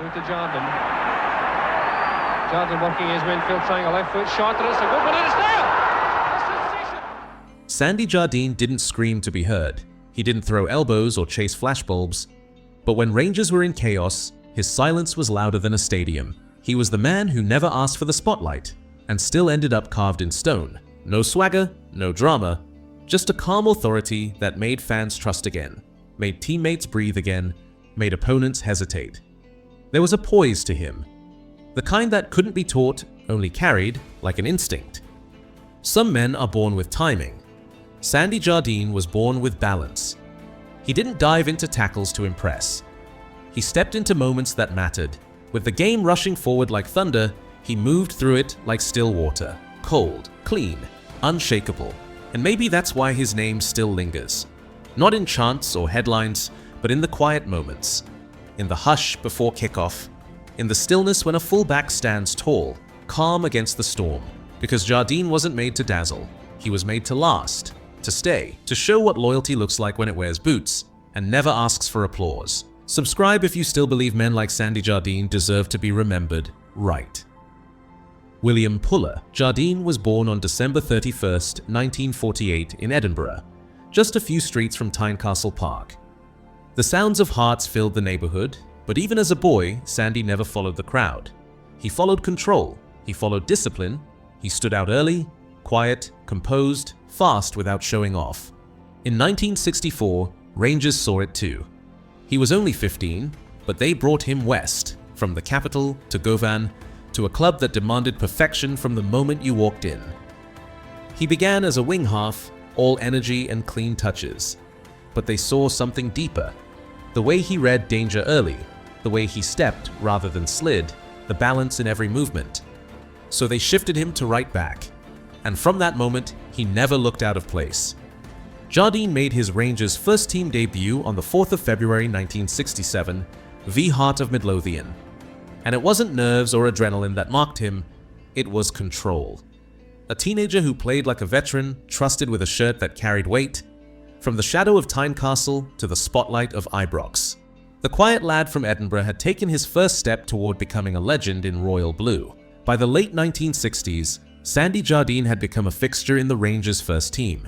Through to Jardine. Jardine working his midfield triangle, left foot shot, and it's a good one, and it's there! Sandy Jardine didn't scream to be heard. He didn't throw elbows or chase flashbulbs. But when Rangers were in chaos, his silence was louder than a stadium. He was the man who never asked for the spotlight, and still ended up carved in stone. No swagger, no drama, just a calm authority that made fans trust again, made teammates breathe again, made opponents hesitate. There was a poise to him, the kind that couldn't be taught, only carried like an instinct. Some men are born with timing. Sandy Jardine was born with balance. He didn't dive into tackles to impress. He stepped into moments that mattered. With the game rushing forward like thunder, he moved through it like still water, cold, clean, unshakable. And maybe that's why his name still lingers. Not in chants or headlines, but in the quiet moments. In the hush before kickoff. In the stillness when a fullback stands tall, calm against the storm. Because Jardine wasn't made to dazzle. He was made to last, to stay, to show what loyalty looks like when it wears boots, and never asks for applause. Subscribe if you still believe men like Sandy Jardine deserve to be remembered right. William Puller Jardine was born on December 31st, 1948 in Edinburgh, just a few streets from Tynecastle Park. The sounds of hearts filled the neighborhood, but even as a boy, Sandy never followed the crowd. He followed control, he followed discipline, he stood out early, quiet, composed, fast without showing off. In 1964, Rangers saw it too. He was only 15, but they brought him west, from the capital to Govan, to a club that demanded perfection from the moment you walked in. He began as a wing half, all energy and clean touches. But they saw something deeper. The way he read danger early, the way he stepped rather than slid, the balance in every movement. So they shifted him to right back. And from that moment, he never looked out of place. Jardine made his Rangers' first team debut on the 4th of February 1967, v Heart of Midlothian. And it wasn't nerves or adrenaline that marked him, it was control. A teenager who played like a veteran, trusted with a shirt that carried weight, from the shadow of Tynecastle to the spotlight of Ibrox. The quiet lad from Edinburgh had taken his first step toward becoming a legend in royal blue. By the late 1960s, Sandy Jardine had become a fixture in the Rangers' first team.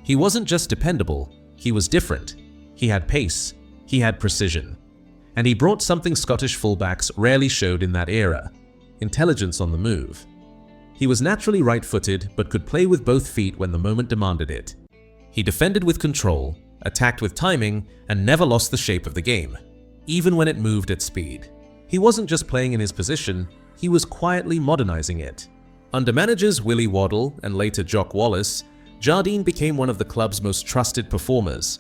He wasn't just dependable, he was different. He had pace, he had precision. And he brought something Scottish fullbacks rarely showed in that era: intelligence on the move. He was naturally right-footed but could play with both feet when the moment demanded it. He defended with control, attacked with timing, and never lost the shape of the game, even when it moved at speed. He wasn't just playing in his position, he was quietly modernizing it. Under managers Willie Waddle and later Jock Wallace, Jardine became one of the club's most trusted performers.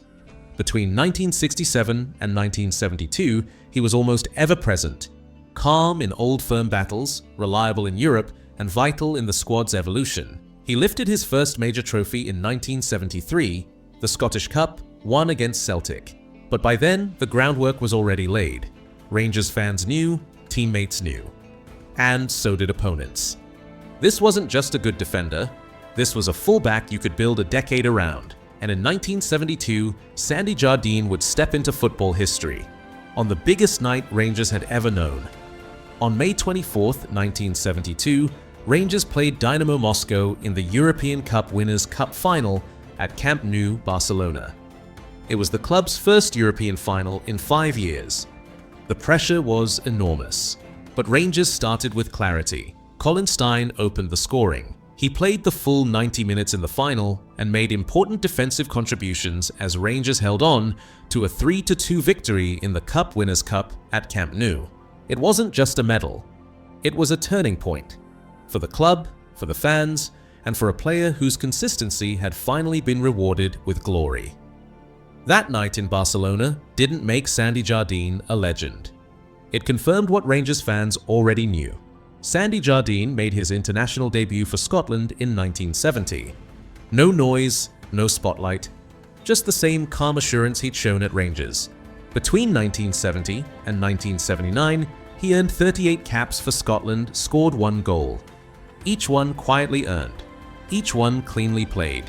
Between 1967 and 1972, he was almost ever present, calm in old firm battles, reliable in Europe, and vital in the squad's evolution. He lifted his first major trophy in 1973, the Scottish Cup, won against Celtic. But by then, the groundwork was already laid. Rangers fans knew, teammates knew. And so did opponents. This wasn't just a good defender, this was a fullback you could build a decade around. And in 1972, Sandy Jardine would step into football history, on the biggest night Rangers had ever known. On May 24, 1972, Rangers played Dynamo Moscow in the European Cup Winners' Cup final at Camp Nou, Barcelona. It was the club's first European final in 5 years. The pressure was enormous, but Rangers started with clarity. Colin Stein opened the scoring. He played the full 90 minutes in the final and made important defensive contributions as Rangers held on to a 3-2 victory in the Cup Winners' Cup at Camp Nou. It wasn't just a medal. It was a turning point. For the club, for the fans, and for a player whose consistency had finally been rewarded with glory. That night in Barcelona didn't make Sandy Jardine a legend. It confirmed what Rangers fans already knew. Sandy Jardine made his international debut for Scotland in 1970. No noise, no spotlight, just the same calm assurance he'd shown at Rangers. Between 1970 and 1979, he earned 38 caps for Scotland, scored 1 goal. Each one quietly earned, each one cleanly played.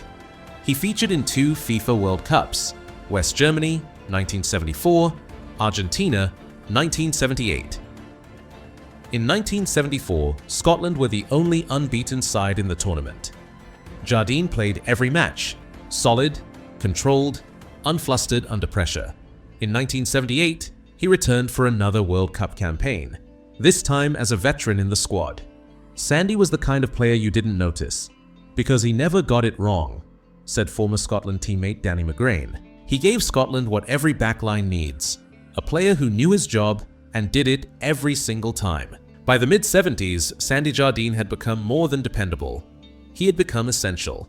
He featured in 2 FIFA World Cups, West Germany, 1974, Argentina, 1978. In 1974, Scotland were the only unbeaten side in the tournament. Jardine played every match, solid, controlled, unflustered under pressure. In 1978, he returned for another World Cup campaign, this time as a veteran in the squad. Sandy was the kind of player you didn't notice, because he never got it wrong, said former Scotland teammate Danny McGrain. He gave Scotland what every backline needs, a player who knew his job and did it every single time. By the mid-70s, Sandy Jardine had become more than dependable. He had become essential.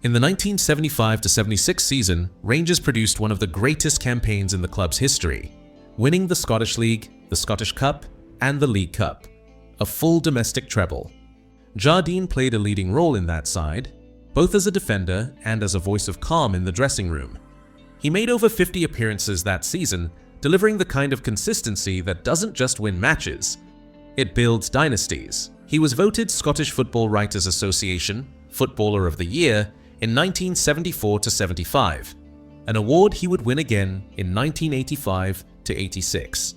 In the 1975-76 season, Rangers produced one of the greatest campaigns in the club's history, winning the Scottish League, the Scottish Cup, and the League Cup, a full domestic treble. Jardine played a leading role in that side, both as a defender and as a voice of calm in the dressing room. He made over 50 appearances that season, delivering the kind of consistency that doesn't just win matches, it builds dynasties. He was voted Scottish Football Writers Association Footballer of the Year in 1974-75, an award he would win again in 1985-86.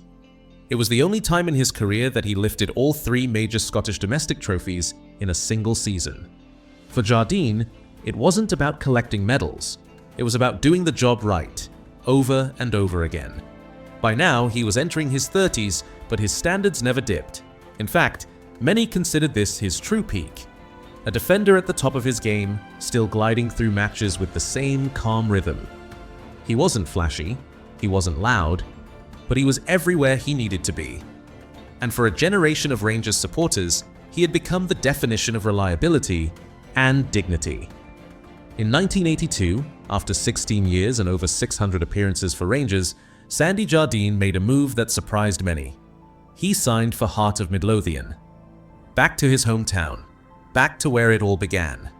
It was the only time in his career that he lifted all three major Scottish domestic trophies in a single season. For Jardine, it wasn't about collecting medals, it was about doing the job right, over and over again. By now, he was entering his 30s, but his standards never dipped. In fact, many considered this his true peak. A defender at the top of his game, still gliding through matches with the same calm rhythm. He wasn't flashy, he wasn't loud, but he was everywhere he needed to be. And for a generation of Rangers supporters, he had become the definition of reliability and dignity. In 1982, after 16 years and over 600 appearances for Rangers, Sandy Jardine made a move that surprised many. He signed for Heart of Midlothian. Back to his hometown, back to where it all began.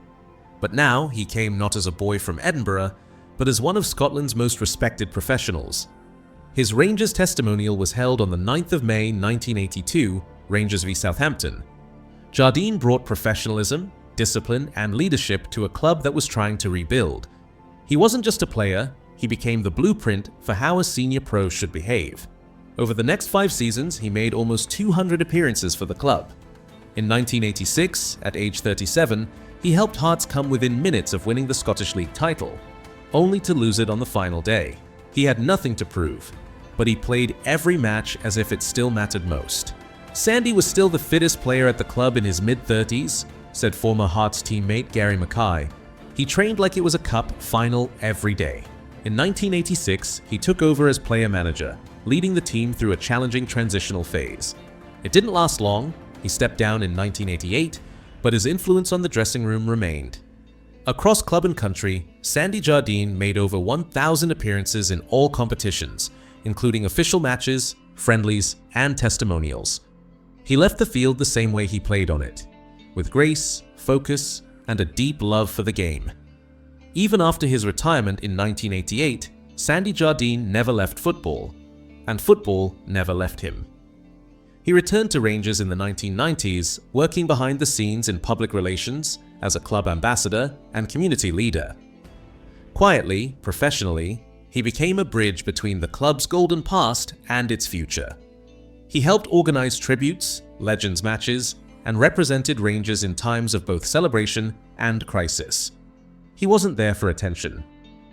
But now he came not as a boy from Edinburgh, but as one of Scotland's most respected professionals. His Rangers testimonial was held on the 9th of May 1982, Rangers v Southampton. Jardine brought professionalism, discipline, and leadership to a club that was trying to rebuild. He wasn't just a player, he became the blueprint for how a senior pro should behave. Over the next 5 seasons, he made almost 200 appearances for the club. In 1986, at age 37, he helped Hearts come within minutes of winning the Scottish League title, only to lose it on the final day. He had nothing to prove, but he played every match as if it still mattered most. Sandy was still the fittest player at the club in his mid-30s, said former Hearts teammate Gary Mackay. He trained like it was a cup final every day. In 1986, he took over as player manager, leading the team through a challenging transitional phase. It didn't last long. He stepped down in 1988, but his influence on the dressing room remained. Across club and country, Sandy Jardine made over 1,000 appearances in all competitions, including official matches, friendlies, and testimonials. He left the field the same way he played on it, with grace, focus, and a deep love for the game. Even after his retirement in 1988, Sandy Jardine never left football, and football never left him. He returned to Rangers in the 1990s, working behind the scenes in public relations, as a club ambassador and community leader. Quietly, professionally, he became a bridge between the club's golden past and its future. He helped organize tributes, legends matches, and represented Rangers in times of both celebration and crisis. He wasn't there for attention.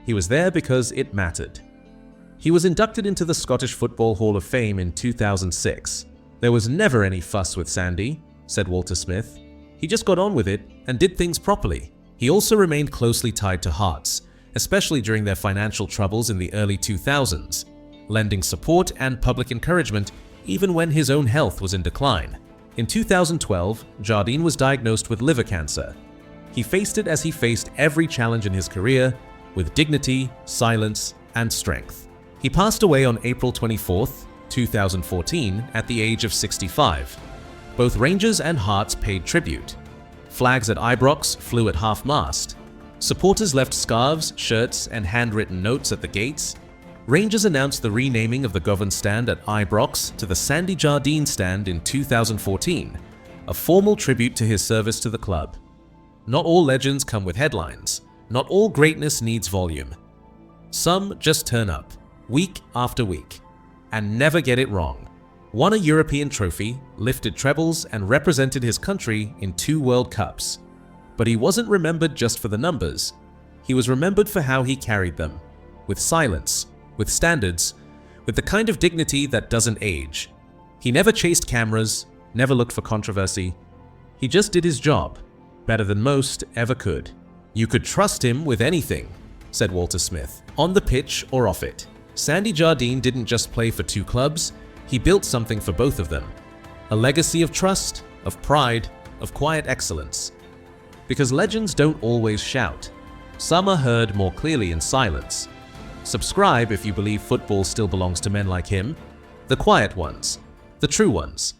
He was there because it mattered. He was inducted into the Scottish Football Hall of Fame in 2006. There was never any fuss with Sandy, said Walter Smith. He just got on with it and did things properly. He also remained closely tied to Hearts, especially during their financial troubles in the early 2000s, lending support and public encouragement even when his own health was in decline. In 2012, Jardine was diagnosed with liver cancer. He faced it as he faced every challenge in his career, with dignity, silence, and strength. He passed away on April 24, 2014, at the age of 65. Both Rangers and Hearts paid tribute. Flags at Ibrox flew at half-mast. Supporters left scarves, shirts, and handwritten notes at the gates. Rangers announced the renaming of the Govan stand at Ibrox to the Sandy Jardine stand in 2014, a formal tribute to his service to the club. Not all legends come with headlines. Not all greatness needs volume. Some just turn up, week after week, and never get it wrong. won a European trophy, lifted trebles, and represented his country in 2 World Cups. But he wasn't remembered just for the numbers. He was remembered for how he carried them, with silence, with standards, with the kind of dignity that doesn't age. He never chased cameras, never looked for controversy. He just did his job, better than most ever could. "You could trust him with anything," said Walter Smith, on the pitch or off it. Sandy Jardine didn't just play for 2 clubs, he built something for both of them. A legacy of trust, of pride, of quiet excellence. Because legends don't always shout. Some are heard more clearly in silence. Subscribe if you believe football still belongs to men like him, the quiet ones, the true ones.